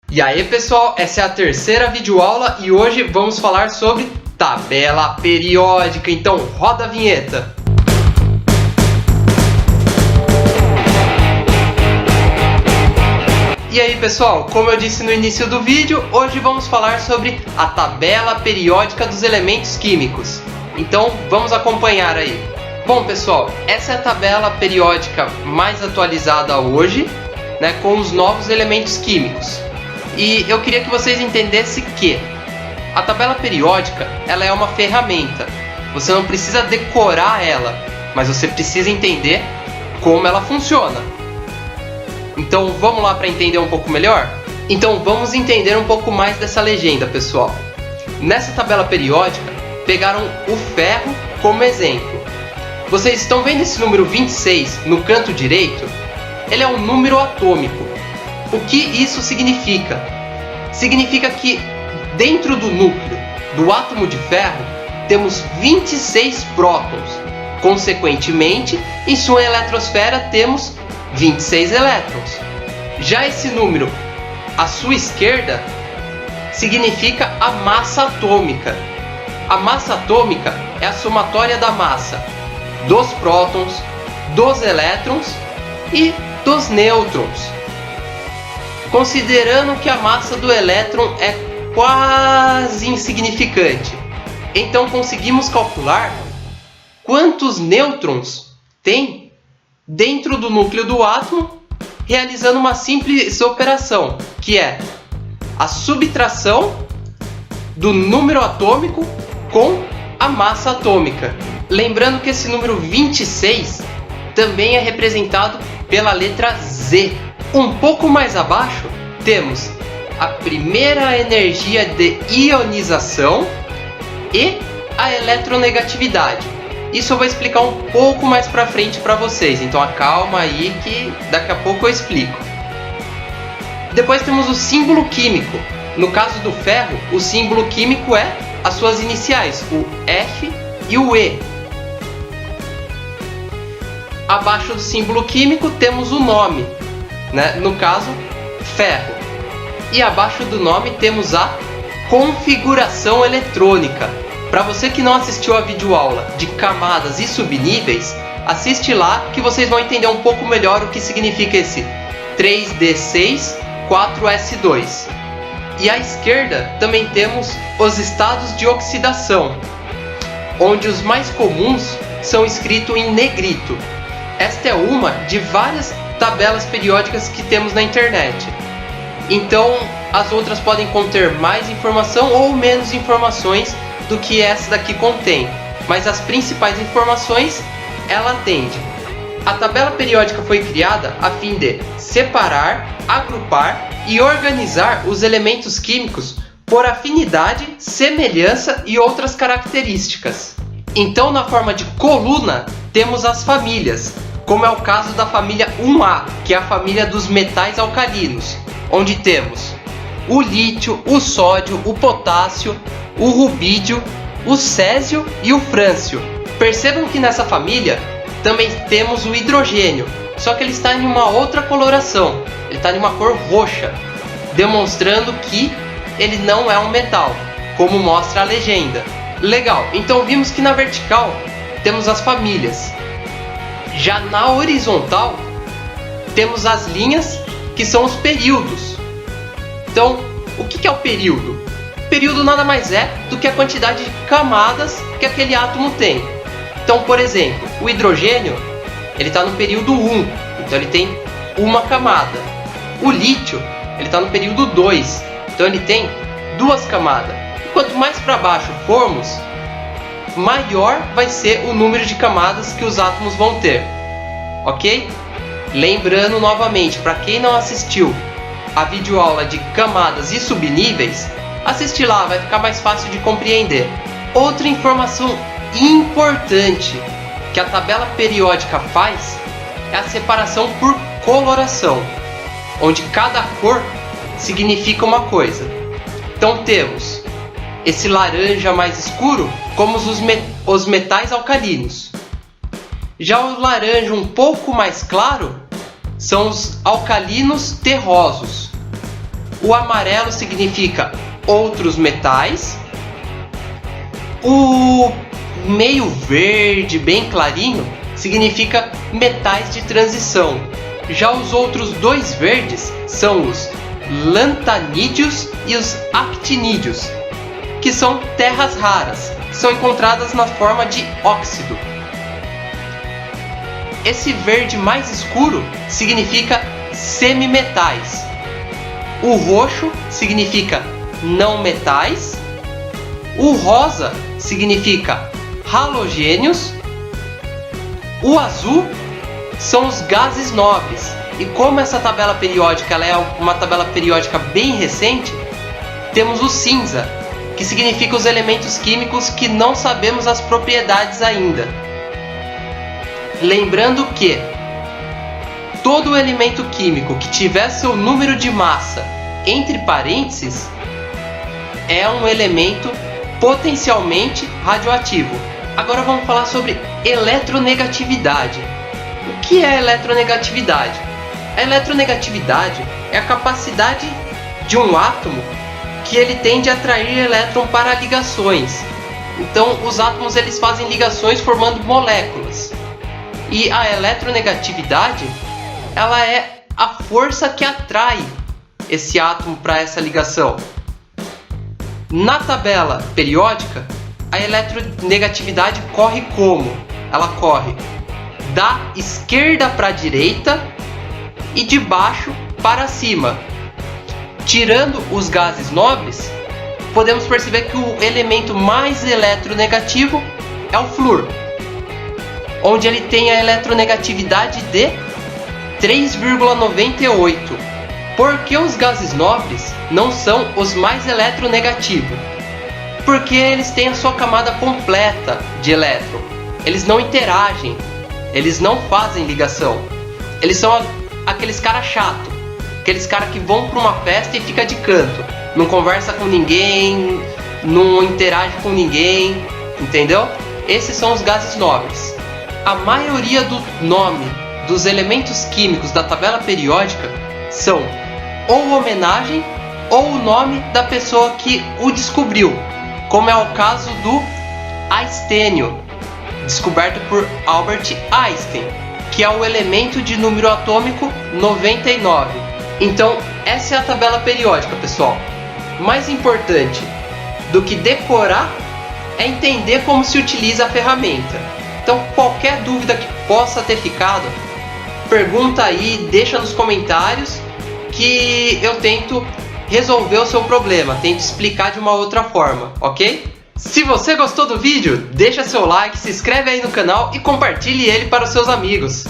E aí pessoal, essa é a terceira videoaula e hoje vamos falar sobre tabela periódica, então roda a vinheta! E aí pessoal, como eu disse no início do vídeo, hoje vamos falar sobre a tabela periódica dos elementos químicos. Então vamos acompanhar aí. Bom pessoal, essa é a tabela periódica mais atualizada hoje, com os novos elementos químicos. E eu queria que vocês entendessem que a tabela periódica ela é uma ferramenta. Você não precisa decorar ela, mas você precisa entender como ela funciona. Então vamos lá para entender um pouco melhor? Então vamos entender um pouco mais dessa legenda, pessoal. Nessa tabela periódica, pegaram o ferro como exemplo. Vocês estão vendo esse número 26 no canto direito? Ele é um número atômico. O que isso significa? Significa que dentro do núcleo do átomo de ferro temos 26 prótons. Consequentemente, em sua eletrosfera temos 26 elétrons. Já esse número à sua esquerda significa a massa atômica. A massa atômica é a somatória da massa dos prótons, dos elétrons e dos nêutrons. Considerando que a massa do elétron é quase insignificante, então conseguimos calcular quantos nêutrons tem dentro do núcleo do átomo, realizando uma simples operação, que é a subtração do número atômico com a massa atômica. Lembrando que esse número 26 também é representado pela letra Z. Um pouco mais abaixo temos a primeira energia de ionização e a eletronegatividade. Isso eu vou explicar um pouco mais pra frente para vocês, então acalma aí que daqui a pouco eu explico. Depois temos o símbolo químico. No caso do ferro, o símbolo químico é as suas iniciais, o F e o E. Abaixo do símbolo químico temos o nome, no caso, ferro. E abaixo do nome temos a configuração eletrônica. Para você que não assistiu a videoaula de camadas e subníveis, assiste lá que vocês vão entender um pouco melhor o que significa esse 3D6, 4S2. E à esquerda também temos os estados de oxidação, onde os mais comuns são escritos em negrito. Esta é uma de várias tabelas periódicas que temos na internet. Então as outras podem conter mais informação ou menos informações do que essa daqui contém, mas as principais informações ela atende. A tabela periódica foi criada a fim de separar, agrupar e organizar os elementos químicos por afinidade, semelhança e outras características. Então, na forma de coluna, temos as famílias, como é o caso da família 1A, que é a família dos metais alcalinos, onde temos o lítio, o sódio, o potássio, o rubídio, o césio e o frâncio. Percebam que nessa família também temos o hidrogênio, só que ele está em uma outra coloração, ele está em uma cor roxa, demonstrando que ele não é um metal, como mostra a legenda. Legal, então vimos que na vertical temos as famílias. Já na horizontal temos as linhas, que são os períodos. Então, o que é o período? O período nada mais é do que a quantidade de camadas que aquele átomo tem. Então, por exemplo, o hidrogênio ele está no período 1, então ele tem uma camada. O lítio ele está no período 2, então ele tem 2 camadas. E quanto mais para baixo formos, maior vai ser o número de camadas que os átomos vão ter, ok? Lembrando novamente, para quem não assistiu a videoaula de camadas e subníveis, assiste lá, vai ficar mais fácil de compreender. Outra informação importante que a tabela periódica faz é a separação por coloração, onde cada cor significa uma coisa. Então temos esse laranja mais escuro como os metais alcalinos. Já o laranja um pouco mais claro são os alcalinos terrosos. O amarelo significa outros metais. O meio verde, bem clarinho, significa metais de transição. Já os outros dois verdes são os lantanídeos e os actinídeos, que são terras raras, que são encontradas na forma de óxido. Esse verde mais escuro significa semimetais. O roxo significa não metais. O rosa significa halogênios. O azul são os gases nobres. E como essa tabela periódica ela é uma tabela periódica bem recente, temos o cinza, que significa os elementos químicos que não sabemos as propriedades ainda. Lembrando que todo elemento químico que tiver seu número de massa entre parênteses é um elemento potencialmente radioativo. Agora vamos falar sobre eletronegatividade. O que é eletronegatividade? A eletronegatividade é a capacidade de um átomo que ele tende a atrair elétron para ligações. Então os átomos eles fazem ligações formando moléculas. E a eletronegatividade ela é a força que atrai esse átomo para essa ligação. Na tabela periódica, a eletronegatividade corre como? Ela corre da esquerda para a direita e de baixo para cima. Tirando os gases nobres, podemos perceber que o elemento mais eletronegativo é o flúor, onde ele tem a eletronegatividade de 3,98. Por que os gases nobres não são os mais eletronegativos? Porque eles têm a sua camada completa de elétron. Eles não interagem, eles não fazem ligação. Eles são aqueles caras chatos, aqueles caras que vão para uma festa e fica de canto, não conversa com ninguém, não interage com ninguém, entendeu? Esses são os gases nobres. A maioria do nome dos elementos químicos da tabela periódica são ou homenagem ou o nome da pessoa que o descobriu, como é o caso do aistênio, descoberto por Albert Einstein, que é o elemento de número atômico 99. Então, essa é a tabela periódica, pessoal. Mais importante do que decorar é entender como se utiliza a ferramenta. Então, qualquer dúvida que possa ter ficado, pergunta aí, deixa nos comentários que eu tento resolver o seu problema, tento explicar de uma outra forma, ok? Se você gostou do vídeo, deixa seu like, se inscreve aí no canal e compartilhe ele para os seus amigos.